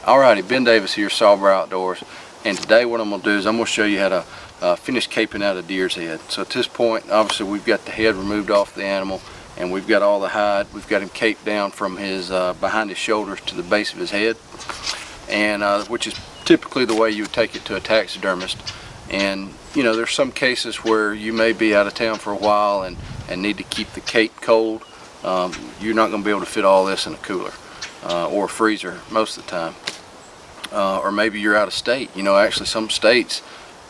Alrighty, Ben Davis here, Sawbrow Outdoors, and today what I'm going to do is I'm going to show you how to finish caping out a deer's head. So at this point, obviously we've got the head removed off the animal, and we've got all the hide. We've got him caped down from his behind his shoulders to the base of his head, and which is typically the way you would take it to a taxidermist. And you know, there's some cases where you may be out of town for a while and need to keep the cape cold. You're not going to be able to fit all this in a cooler or a freezer most of the time. Or maybe you're out of state. You know, actually some states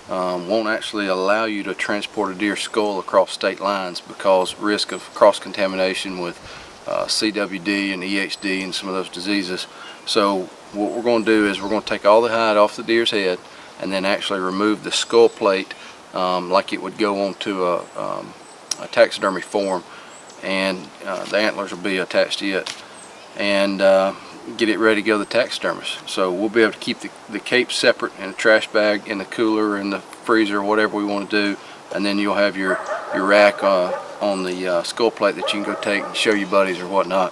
won't actually allow you to transport a deer skull across state lines because risk of cross-contamination with CWD and EHD and some of those diseases. So what we're going to do is we're going to take all the hide off the deer's head and then actually remove the skull plate like it would go onto a taxidermy form, and the antlers will be attached to it, and get it ready to go to the taxidermist. So we'll be able to keep the cape separate in a trash bag, in the cooler, in the freezer, whatever we want to do, and then you'll have your rack on the skull plate that you can go take and show your buddies or whatnot.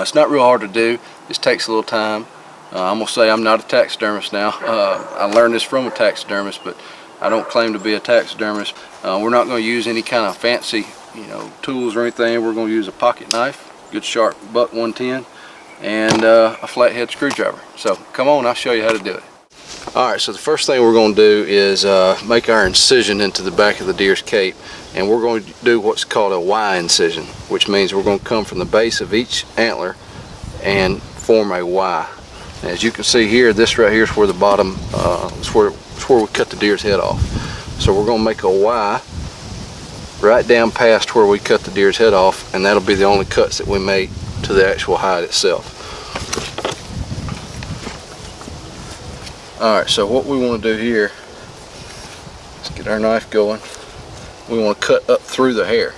It's not real hard to do. This takes a little time. I'm gonna say I'm not a taxidermist now. I learned this from a taxidermist, but I don't claim to be a taxidermist. We're not going to use any kind of fancy, you know, tools or anything. We're going to use a pocket knife, good sharp buck 110, and a flathead screwdriver. So come on, I'll show you how to do it. Alright, so the first thing we're going to do is make our incision into the back of the deer's cape, and we're going to do what's called a Y incision, which means we're going to come from the base of each antler and form a Y. And as you can see here, this right here is where the bottom, it's where we cut the deer's head off. So we're going to make a Y right down past where we cut the deer's head off, and that'll be the only cuts that we make to the actual hide itself. Alright, so what we want to do here, let's get our knife going. We want to cut up through the hair.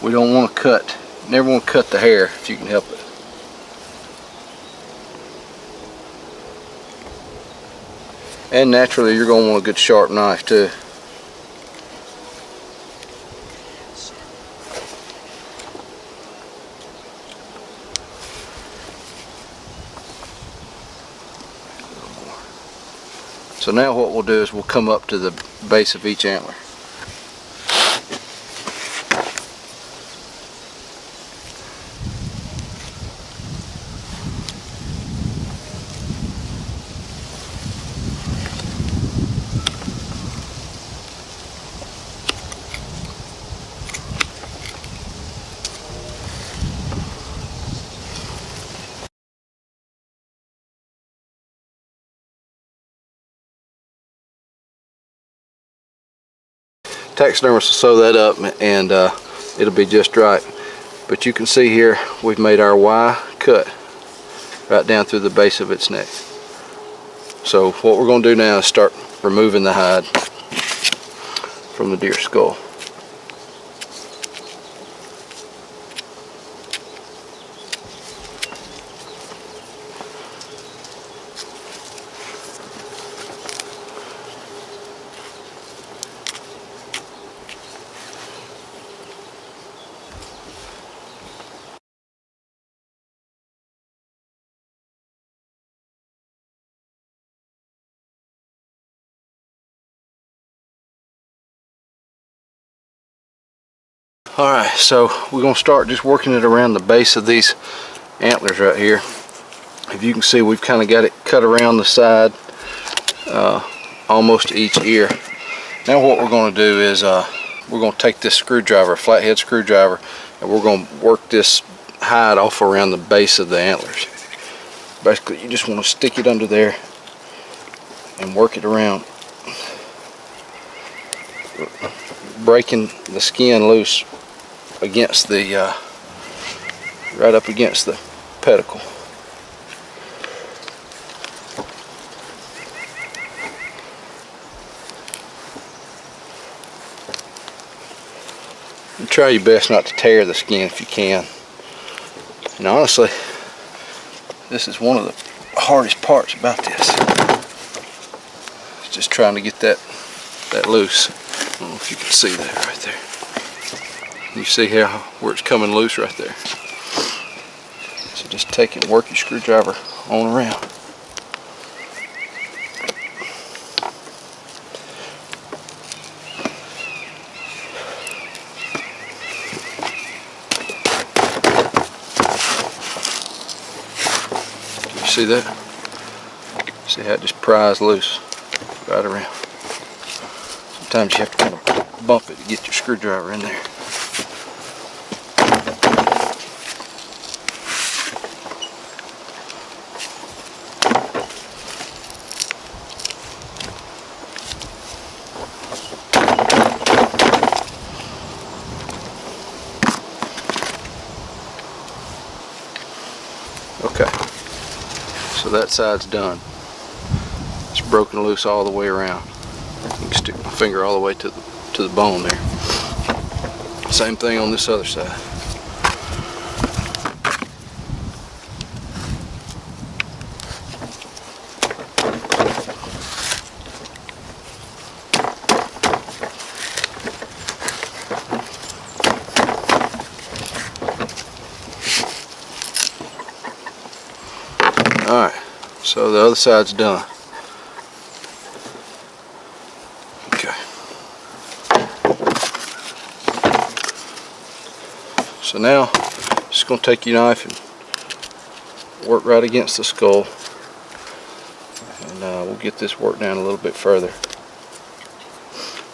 We don't want to cut, never want to cut the hair if you can help it. And naturally you're going to want a good sharp knife too. So now what we'll do is we'll come up to the base of each antler. Taxidermist will sew that up, and it'll be just right. But you can see here we've made our Y cut right down through the base of its neck. So what we're going to do now is start removing the hide from the deer's skull. Alright, so we're going to start just working it around the base of these antlers right here. If you can see, we've kind of got it cut around the side, almost each ear. Now what we're going to do is we're going to take this screwdriver, flathead screwdriver, and we're going to work this hide off around the base of the antlers. Basically, you just want to stick it under there and work it around, breaking the skin loose against the right up against the pedicle. And try your best not to tear the skin if you can. And honestly, this is one of the hardest parts about this. It's just trying to get that loose. I don't know if you can see that right there. You see here where it's coming loose right there. So just take it and work your screwdriver on around. See that? See how it just pries loose right around. Sometimes you have to kind of bump it to get your screwdriver in there. Okay, so that side's done. It's broken loose all the way around. You can stick my finger all the way to the bone there. Same thing on this other side. Alright, so the other side's done. Okay. So now, just going to take your knife and work right against the skull. And we'll get this worked down a little bit further.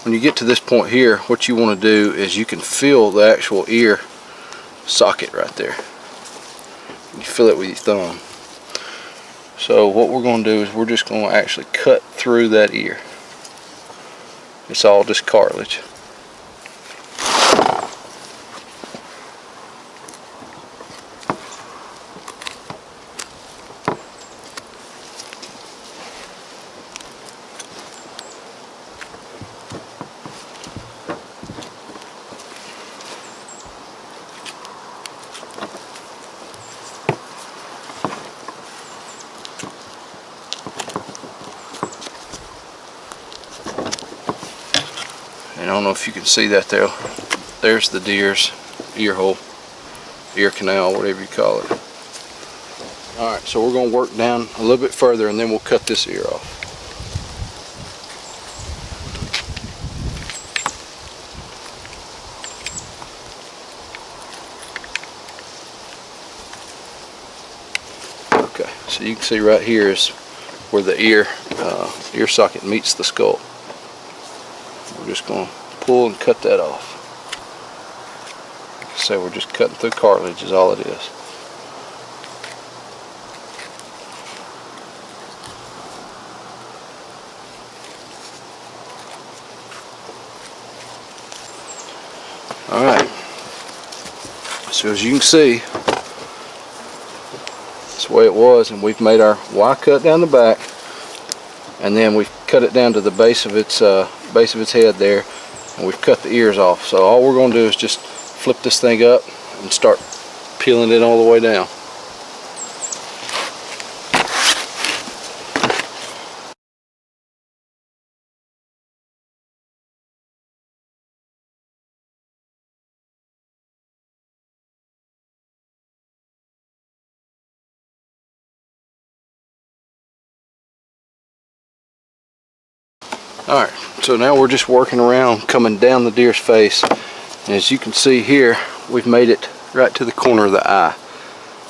When you get to this point here, what you want to do is you can feel the actual ear socket right there. You feel it with your thumb. So what we're going to do is we're just going to actually cut through that ear. It's all just cartilage. And I don't know if you can see that there. There's the deer's ear hole, ear canal, whatever you call it. Alright, so we're going to work down a little bit further and then we'll cut this ear off. Okay, so you can see right here is where the ear socket meets the skull. We're just going to pull and cut that off. Like I say, we're just cutting through cartilage is all it is. Alright, so as you can see, that's the way it was, and we've made our Y cut down the back, and then we've cut it down to the base of its head there, and we've cut the ears off. So all we're going to do is just flip this thing up and start peeling it all the way down. Alright, so now we're just working around, coming down the deer's face. And as you can see here, we've made it right to the corner of the eye.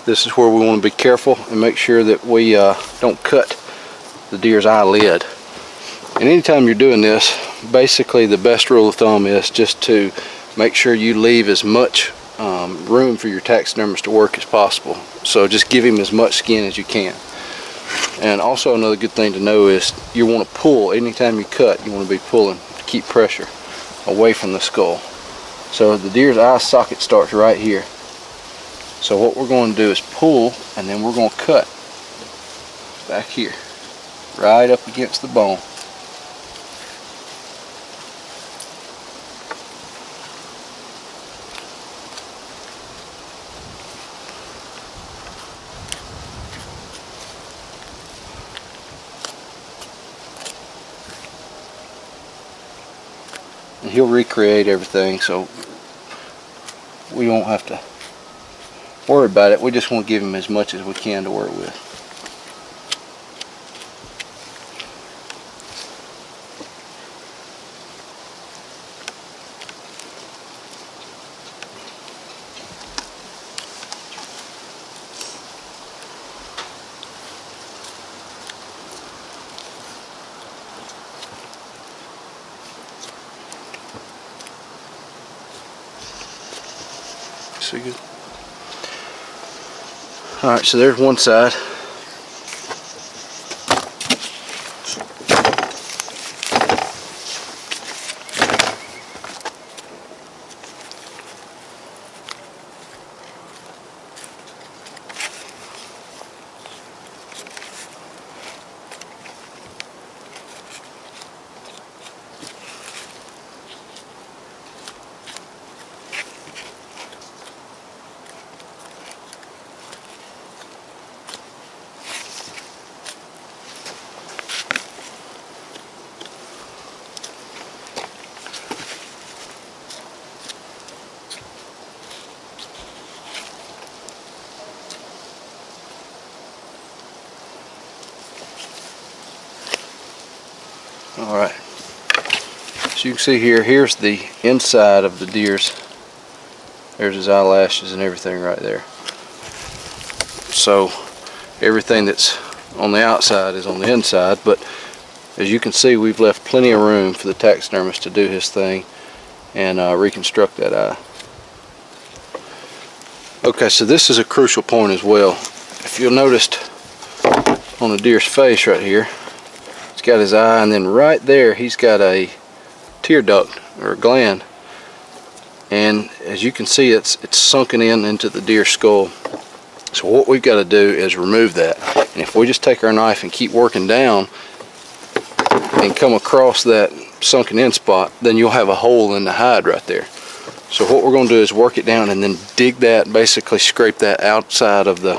This is where we want to be careful and make sure that we don't cut the deer's eyelid. And anytime you're doing this, basically the best rule of thumb is just to make sure you leave as much room for your taxidermist to work as possible. So just give him as much skin as you can. And also another good thing to know is you want to pull anytime you cut. You want to be pulling to keep pressure away from the skull. So the deer's eye socket starts right here. So what we're going to do is pull, and then we're going to cut back here, right up against the bone. And he'll recreate everything, so we won't have to worry about it. We just want to give him as much as we can to work with. see good? Alright, so there's one side. Alright, so you can see here, here's the inside of the deer's. There's his eyelashes and everything right there. So everything that's on the outside is on the inside, but as you can see, we've left plenty of room for the taxidermist to do his thing and reconstruct that eye. Okay, so this is a crucial point as well. If you'll notice on the deer's face right here, he's got his eye, and then right there he's got a tear duct or a gland, and as you can see, it's sunken into the deer's skull. So what we've got to do is remove that, and if we just take our knife and keep working down and come across that sunken in spot, then you'll have a hole in the hide right there. So what we're going to do is work it down and then dig that, basically scrape that outside of the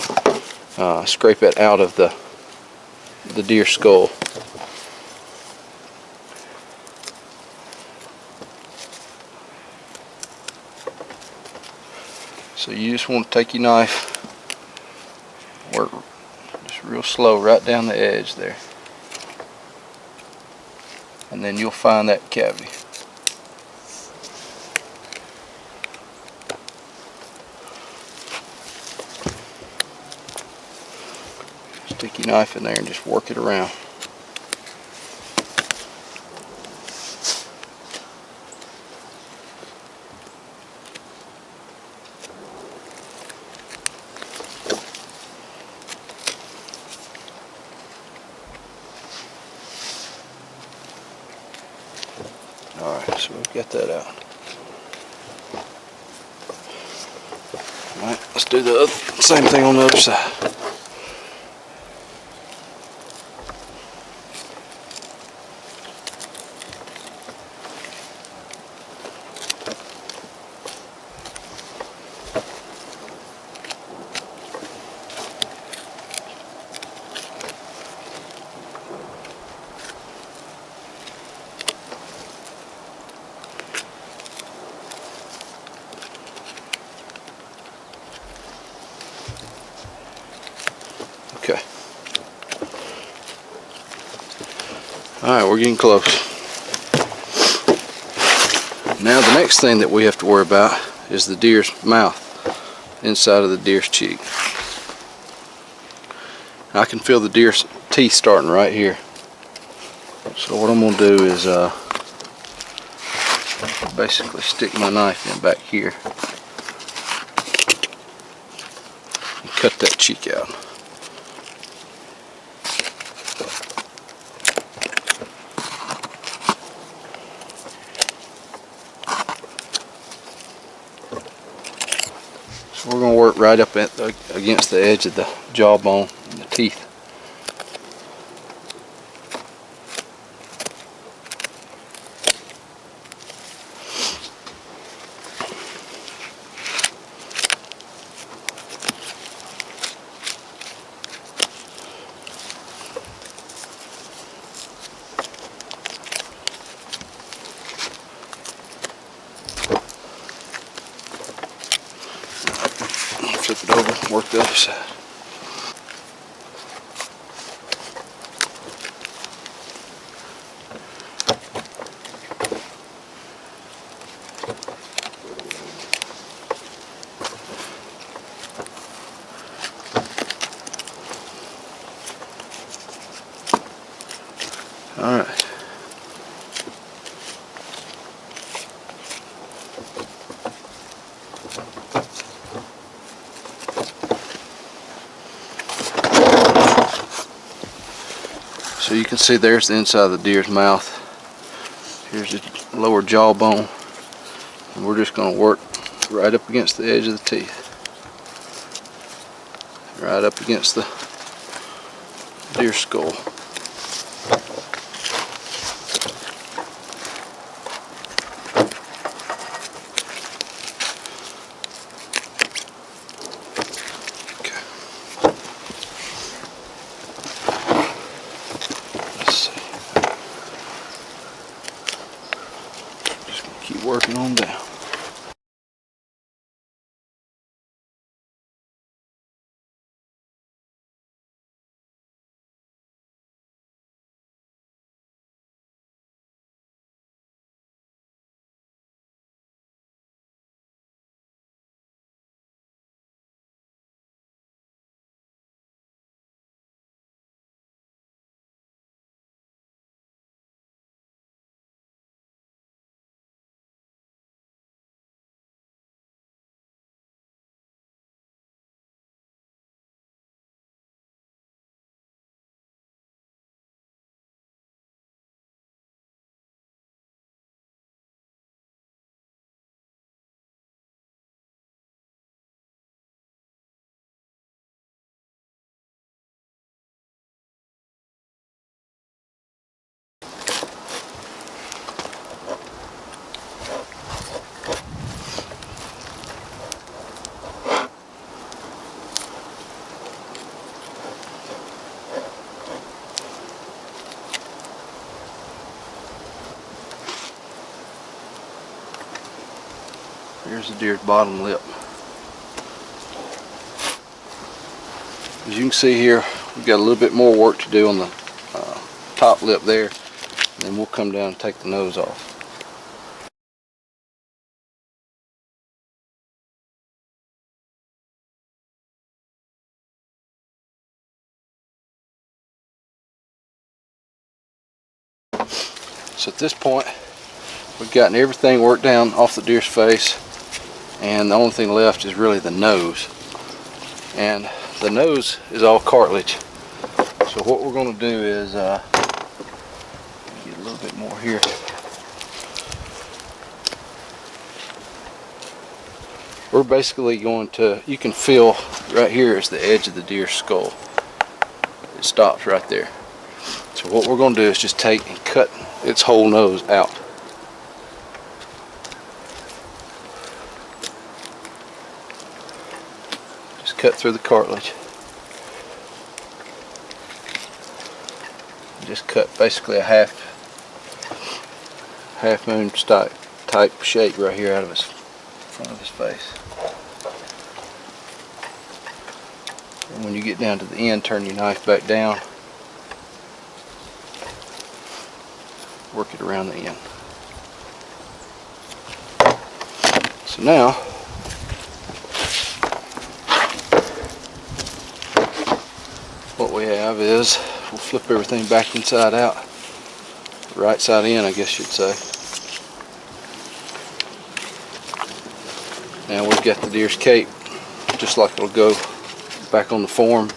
scrape it out of the deer skull. So you just want to take your knife, work just real slow right down the edge there, and then you'll find that cavity. Stick your knife in there and just work it around. Alright, so we've got that out. Alright, let's do the same thing on the other side. Okay. Alright, we're getting close. Now the next thing that we have to worry about is the deer's mouth, inside of the deer's cheek. I can feel the deer's teeth starting right here. So what I'm going to do is basically stick my knife in back here and cut that cheek out. So we're going to work right up against the edge of the jawbone and the teeth. Flip it over, work the other side. So you can see there's the inside of the deer's mouth. Here's the lower jawbone. And we're just going to work right up against the edge of the teeth. Right up against the deer skull. Okay. Let's see. Just gonna keep working on down. Here's the deer's bottom lip. As you can see here, we've got a little bit more work to do on the top lip there, and then we'll come down and take the nose off. So at this point, we've gotten everything worked down off the deer's face, and the only thing left is really the nose. And the nose is all cartilage. So what we're going to do is get a little bit more here. We're basically going to, you can feel right here is the edge of the deer's skull. It stops right there. So what we're going to do is just take and cut its whole nose out. Just cut through the cartilage. Just cut basically a half moon type shape right here out of his front of his face. And when you get down to the end, turn your knife back down. Work it around the end. So now, what we have is, we'll flip everything back inside out. Right side in, I guess you'd say. Now we've got the deer's cape, just like it'll go back on the form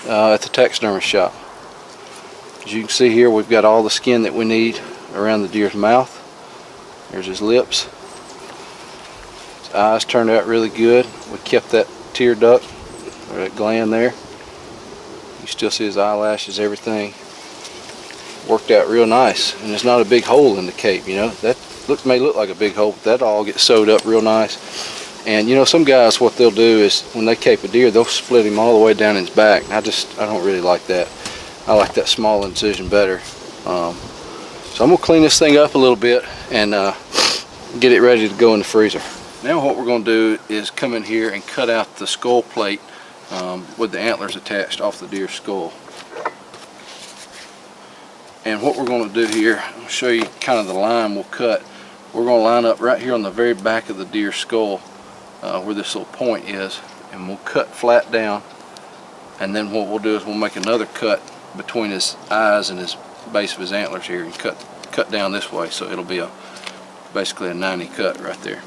at the taxidermist shop. As you can see here, we've got all the skin that we need around the deer's mouth. There's his lips. His eyes turned out really good. We kept that tear duct, or that gland there. You still see his eyelashes, everything. Worked out real nice. And there's not a big hole in the cape, you know. That may look like a big hole, but that all gets sewed up real nice. And you know, some guys, what they'll do is, when they cape a deer, they'll split him all the way down his back. I don't really like that. I like that small incision better. So I'm going to clean this thing up a little bit and get it ready to go in the freezer. Now what we're going to do is come in here and cut out the skull plate with the antlers attached off the deer's skull. And what we're going to do here, I'll show you kind of the line we'll cut. We're going to line up right here on the very back of the deer's skull where this little point is, and we'll cut flat down. And then what we'll do is we'll make another cut between his eyes and his base of his antlers here, and cut down this way, so it'll be basically a 90 cut right there.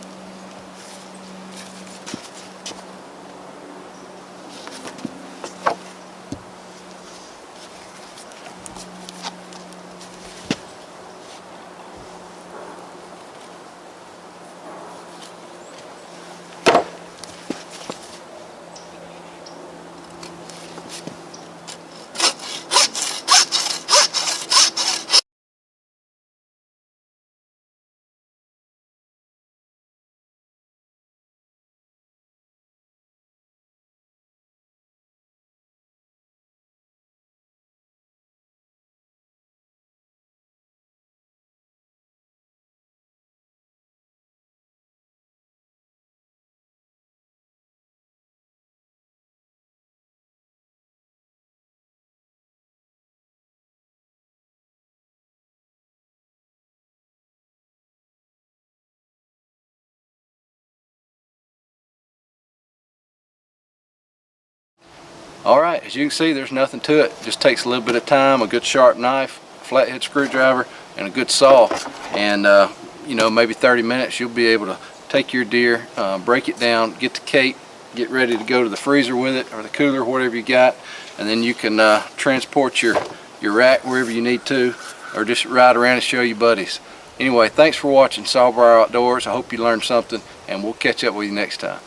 All right, as you can see, there's nothing to it. Just takes a little bit of time, a good sharp knife, flathead screwdriver, and a good saw, and you know, maybe 30 minutes you'll be able to take your deer, break it down, get the cape, get ready to go to the freezer with it, or the cooler, whatever you got, and then you can transport your rack wherever you need to, or just ride around and show your buddies. Anyway, thanks for watching Sawbriar Outdoors. I hope you learned something, and we'll catch up with you next time.